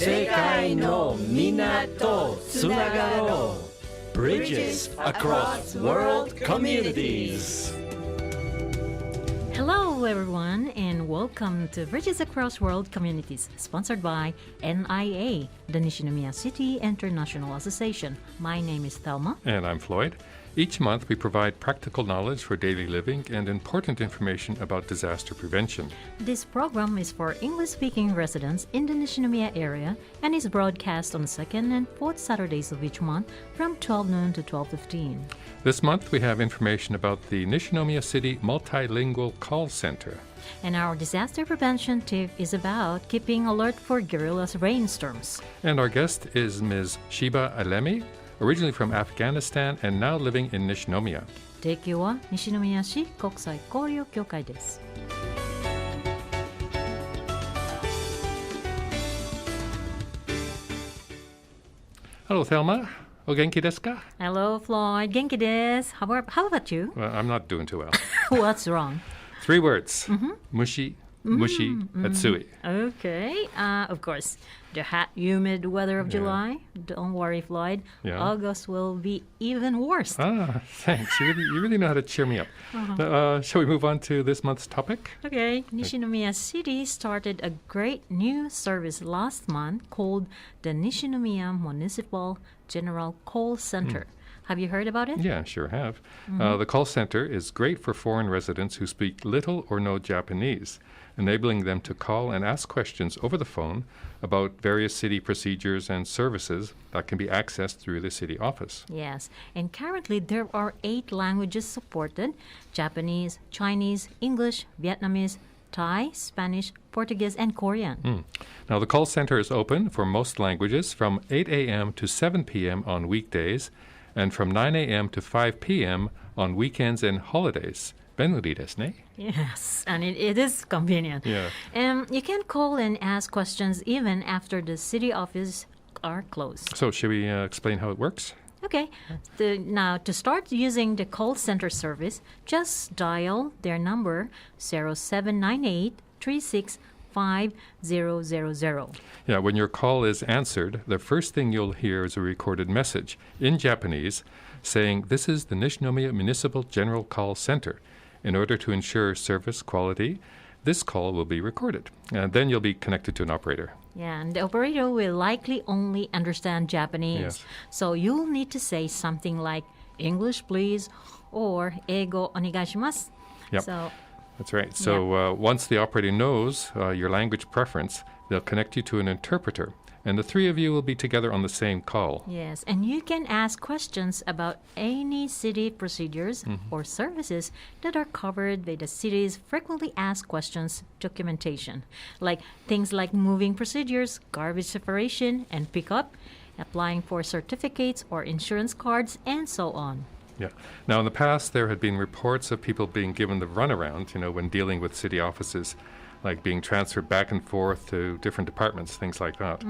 世界のみんなとつながろう Bridges across world communities. Hello, everyone, and welcome to Bridges Across World Communities, sponsored by NIA, the Nishinomiya City International Association. My name is Thelma. And I'm Floyd. Each month, we provide practical knowledge for daily living and important information about disaster prevention. This program is for English-speaking residents in the Nishinomiya area and is broadcast on the second and fourth Saturdays of each month from 12 noon to 12:15. This month, we have information about the Nishinomiya City Multilingual Call Center. And our disaster prevention tip is about keeping alert for guerrilla rainstorms. And our guest is Ms. Shiba Alemi, originally from Afghanistan and now living in Nishinomiya. 提供は西宮市国際交流協会です。Hello, Thelma. お元気ですか? Hello, Floyd. 元気です。How about you? Well, I'm not doing too well. What's wrong? 3 words. Mushi, mushi, atsui. Okay. Of course, the hot, humid weather of July. Don't worry, Floyd. Yeah. August will be even worse. Thanks. You really know how to cheer me up. Shall we move on to this month's topic? Okay. Nishinomiya City started a great new service last month called the Nishinomiya Municipal General Call Center. Have you heard about it? Yeah, sure have. The call center is great for foreign residents who speak little or no Japanese, enabling them to call and ask questions over the phone about various city procedures and services that can be accessed through the city office. Yes, and currently there are 8 languages supported: Japanese, Chinese, English, Vietnamese, Thai, Spanish, Portuguese, and Korean. Now, the call center is open for most languages from 8 a.m. to 7 p.m. on weekdays and from 9 a.m. to 5 p.m. on weekends and holidays. 便利ですね. Yes, and it is convenient. Yeah. You can call and ask questions even after the city office are closed. So, should we explain how it works? Okay. Now, to start using the call center service, just dial their number 0798-365000. Yeah, when your call is answered, the first thing you'll hear is a recorded message in Japanese saying, "This is the Nishinomiya Municipal General Call Center. In order to ensure service quality, this call will be recorded." And then you'll be connected to an operator. Yeah, and the operator will likely only understand Japanese. Yes. So you'll need to say something like, "English, please," or "Eigo onegaishimasu." Yep. So, That's right. So once the operator knows your language preference, they'll connect you to an interpreter. And the 3 of you will be together on the same call. yes, and you can ask questions about any city procedures or services that are covered by the city's frequently asked questions documentation, like things like moving procedures, garbage separation and pickup, applying for certificates or insurance cards, and so on. Yeah. Now, in the past, there had been reports of people being given the runaround, when dealing with city offices, like being transferred back and forth to different departments, things like that.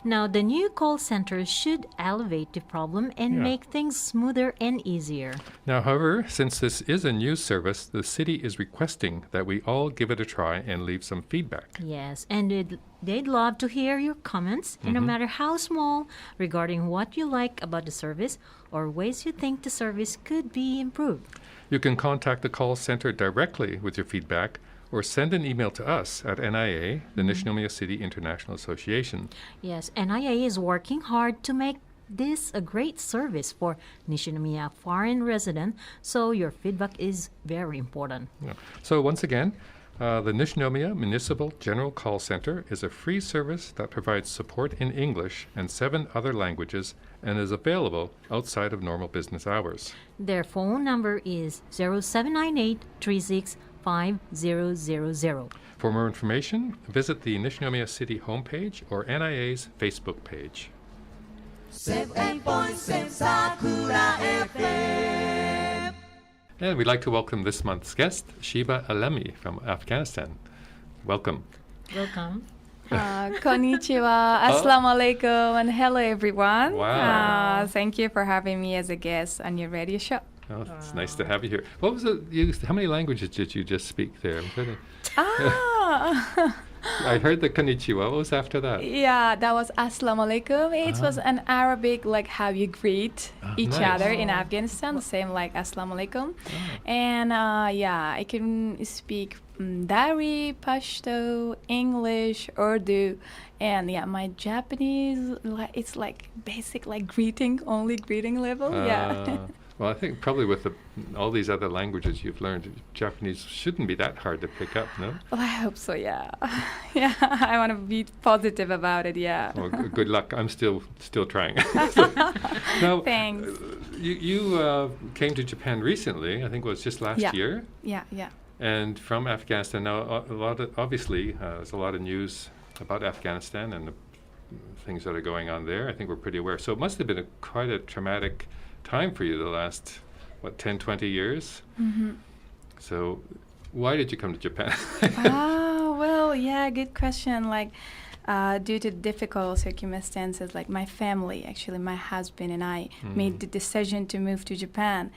Now, the new call center should elevate the problem and make things smoother and easier. Now, however, since this is a new service, the city is requesting that we all give it a try and leave some feedback. Yes, and they'd love to hear your comments, no matter how small, regarding what you like about the service or ways you think the service could be improved. You can contact the call center directly with your feedback or send an email to us at NIA, the Nishinomiya City International Association. Yes, NIA is working hard to make this a great service for Nishinomiya foreign residents, so your feedback is very important. Yeah. So once again, the Nishinomiya Municipal General Call Center is a free service that provides support in English and 7 other languages and is available outside of normal business hours. Their phone number is 0798-365000. For more information, visit the Nishinomiya City homepage or NIA's Facebook page. 7.7 Sakura FM. And we'd like to welcome this month's guest, Shiba Alemi from Afghanistan. Welcome. Welcome. Konnichiwa, Assalamu alaikum, and hello everyone. Wow. Thank you for having me as a guest on your radio show. Oh, it's nice to have you here. What was it? How many languages did you just speak there? Yeah. I heard the konnichiwa. What was after that? Yeah, that was Assalamu alaikum. It was an Arabic, like how you greet each nice. other in Afghanistan, the same like Assalamu alaikum. And yeah, I can speak Dari, Pashto, English, Urdu, and yeah, my Japanese, it's like basic, like only greeting level. Yeah. Well, I think probably with all these other languages you've learned, Japanese shouldn't be that hard to pick up, no? Well, I hope so, yeah. Yeah, I want to be positive about it, yeah. Well, good luck. I'm still trying. Now, Thanks. You came to Japan recently. I think it was just last year. Yeah, yeah. And from Afghanistan. Now, obviously, there's a lot of news about Afghanistan and the things that are going on there. I think we're pretty aware. So it must have been quite a traumatic time for you the last, 10, 20 years? Mm-hmm. So why did you come to Japan? Well, yeah, good question. Like, due to difficult circumstances, like my family, actually, my husband and I made the decision to move to Japan.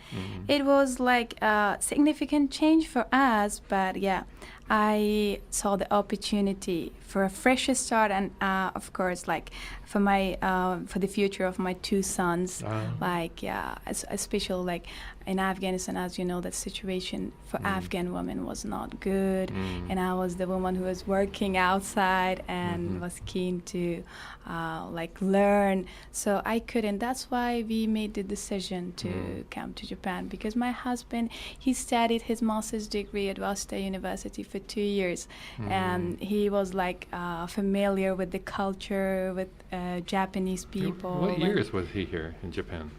It was like a significant change for us, but yeah, I saw the opportunity for a fresh start, and of course, like for the future of my two sons, like yeah, especially like in Afghanistan, as you know, that situation for Afghan women was not good, and I was the woman who was working outside and was keen to like learn, so I couldn't. That's why we made the decision to come to Japan, because my husband, he studied his master's degree at Waseda University for 2 years, and he was like familiar with the culture, with Japanese people. What years was he here in Japan?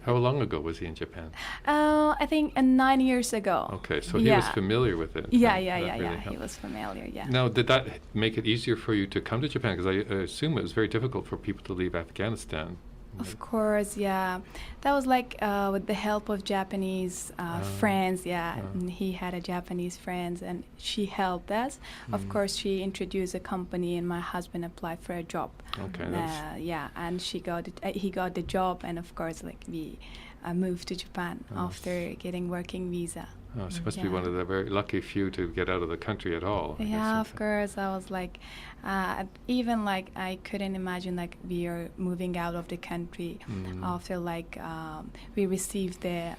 How long ago was he in Japan? I think 9 years ago. Okay, so he was familiar with it. Yeah, That really he was familiar, yeah. Now, did that make it easier for you to come to Japan? Because I assume it was very difficult for people to leave Afghanistan. Of course, yeah. That was like with the help of Japanese friends, yeah. And he had a Japanese friend, and she helped us. Of course, she introduced a company, and my husband applied for a job. Okay. Yeah, and he got the job, and of course, like we moved to Japan after getting working visa. Oh, so you must be one of the very lucky few to get out of the country at all. Yeah, of course. I was like, even like I couldn't imagine like we are moving out of the country after like we received the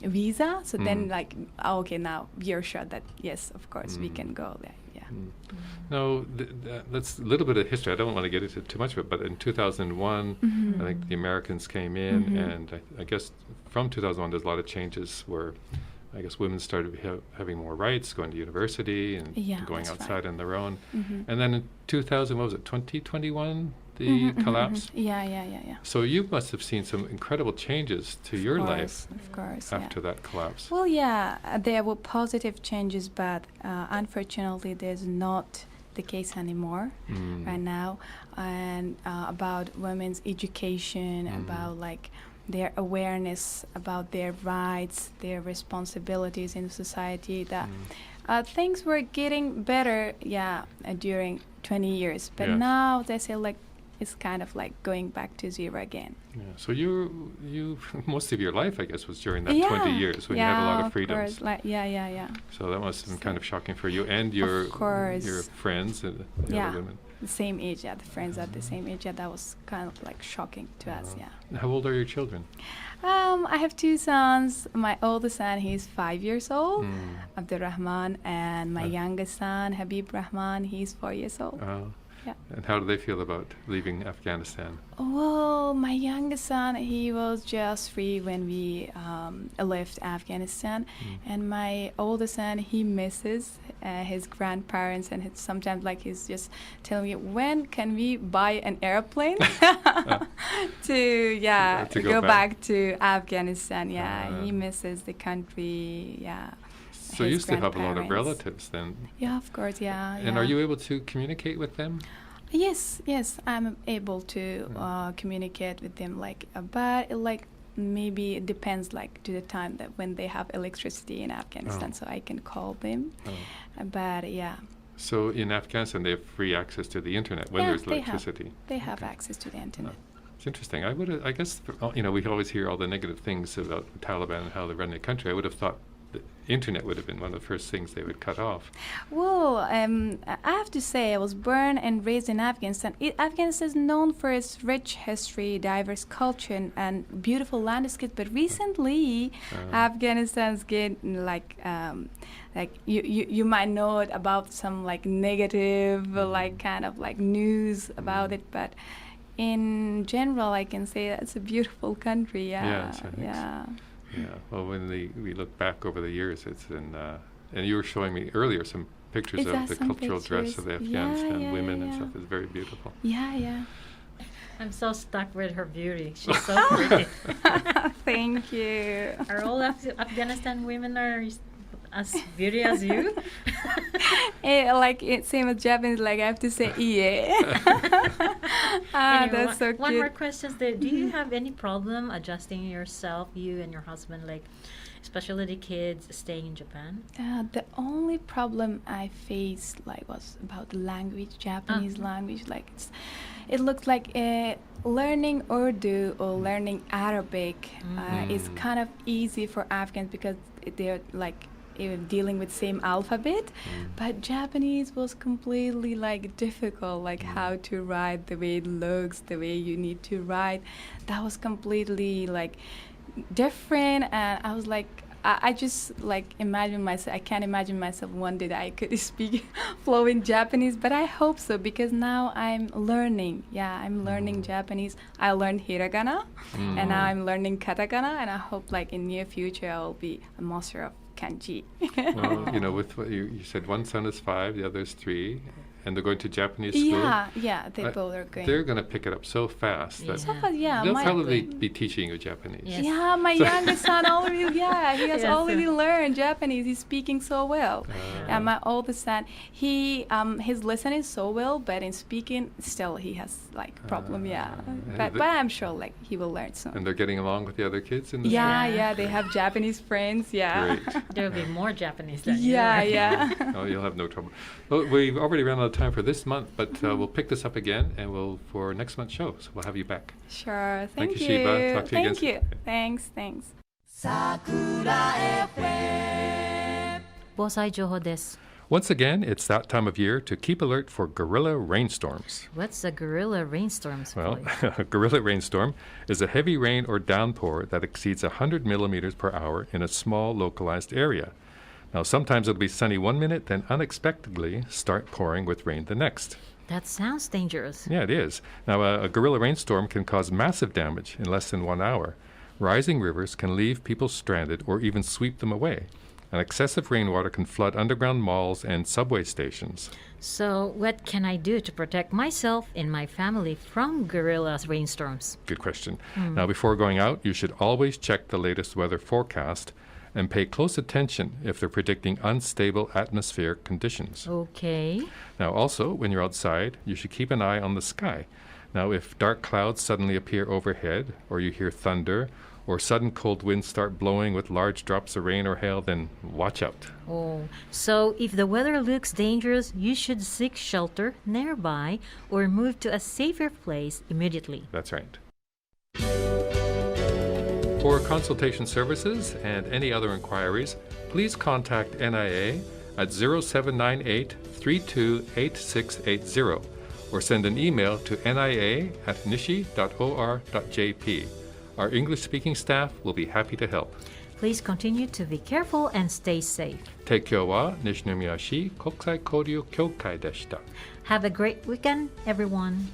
visa. So then like, okay, now we are sure that yes, of course we can go there. Yeah. No, that's a little bit of history. I don't want to get into too much of it, but in 2001, I think the Americans came in, and I guess from 2001 there's a lot of changes where I guess women started having more rights, going to university and going outside on their own. And then in 2000, what was it, 2021, the collapse? Yeah. So you must have seen some incredible changes to your life after that collapse. Well, yeah, there were positive changes, but unfortunately there's not the case anymore right now. And about women's education, about like their awareness about their rights, their responsibilities in society, that things were getting better, during 20 years. But now they say like it's kind of like going back to zero again. Yeah. So you most of your life, I guess, was during that 20 years when you had a lot of freedoms. Course. Like, yeah. So that must have been kind of shocking for you and your friends and the other women. The same age, the friends at the same age, that was kind of like shocking to us, How old are your children? I have two sons. My oldest son, he's 5 years old, Abdurrahman, and my youngest son, Habib Rahman, he's 4 years old. Yeah. And how do they feel about leaving Afghanistan? Well, my youngest son, he was just 3 when we left Afghanistan. And my oldest son, he misses his grandparents, and sometimes like he's just telling me, when can we buy an airplane to go back to Afghanistan? He misses the country, So you still have a lot of relatives then? Yeah, of course, And are you able to communicate with them? Yes, I'm able to communicate with them, like, but like maybe it depends like to the time that when they have electricity in Afghanistan, so I can call them. But So in Afghanistan, they have free access to the internet when there's electricity. They have access to the internet. It's interesting. I guess we always hear all the negative things about the Taliban and how they run the country. I would have thought the internet would have been one of the first things they would cut off. Well, I have to say, I was born and raised in Afghanistan. Afghanistan is known for its rich history, diverse culture, and beautiful landscapes. But recently, Afghanistan's getting like you might know about some like negative, like kind of like news about it. But in general, I can say that's a beautiful country. Yes, I think so. Yeah. Well, when we look back over the years, it's been, and you were showing me earlier some pictures of the cultural dress of the Afghanistan women and stuff. It's very beautiful. Yeah. I'm so stuck with her beauty. She's so pretty. Thank you. Are all Afghanistan women as beauty as you? Same as Japanese, like I have to say, yeah. Anyway, that's so cute. One more question there. Do you have any problem adjusting yourself, you and your husband, like especially the kids staying in Japan? The only problem I faced was about the language, Japanese language. It looks like learning Urdu or learning Arabic is kind of easy for Afghans because they're dealing with same alphabet, but Japanese was completely difficult, how to write, the way it looks, the way you need to write. That was completely different, and I was I just imagine myself. I can't imagine myself one day that I could speak fluent Japanese, but I hope so because now I'm learning. Yeah, I'm learning Japanese. I learned hiragana, and now I'm learning katakana, and I hope in near future I will be a master of kanji. Well, with what you said, one son is 5, the other is 3, and they're going to Japanese school. Yeah, they both are going. They're going to pick it up so fast that Yeah. they'll probably be teaching you Japanese. Yes. Yeah, my youngest son already, he has already learned Japanese. He's speaking so well. And my oldest son, his listen is so well, but in speaking, still he has problem. But I'm sure he will learn soon. And they're getting along with the other kids in the school? Yeah, they have Japanese friends. Yeah. Great. There'll be more Japanese than you. Yeah. Oh, you'll have no trouble. Well, we've already run out of time for this month, but we'll pick this up again, and for next month's show. So we'll have you back. Sure. Thank you. Shiba. Talk to you again. Thank you. Thanks. 防災情報です。 Once again, it's that time of year to keep alert for guerrilla rainstorms. What's a guerrilla rainstorms? Well, a guerrilla rainstorm is a heavy rain or downpour that exceeds 100 millimeters per hour in a small localized area. Now, sometimes it'll be sunny one minute, then unexpectedly start pouring with rain the next. That sounds dangerous. Yeah, it is. Now, a guerrilla rainstorm can cause massive damage in less than 1 hour. Rising rivers can leave people stranded or even sweep them away. And excessive rainwater can flood underground malls and subway stations. So, what can I do to protect myself and my family from guerrilla rainstorms? Good question. Now, before going out, you should always check the latest weather forecast and pay close attention if they're predicting unstable atmospheric conditions. Okay. Now, also, when you're outside, you should keep an eye on the sky. Now, if dark clouds suddenly appear overhead, or you hear thunder, or sudden cold winds start blowing with large drops of rain or hail, then watch out. Oh, so if the weather looks dangerous, you should seek shelter nearby or move to a safer place immediately. That's right. For consultation services and any other inquiries, please contact NIA at 0798 328680 or send an email to nia@nishi.or.jp. Our English-speaking staff will be happy to help. Please continue to be careful and stay safe. 提供は西宮市国際交流協会でした。 Have a great weekend, everyone.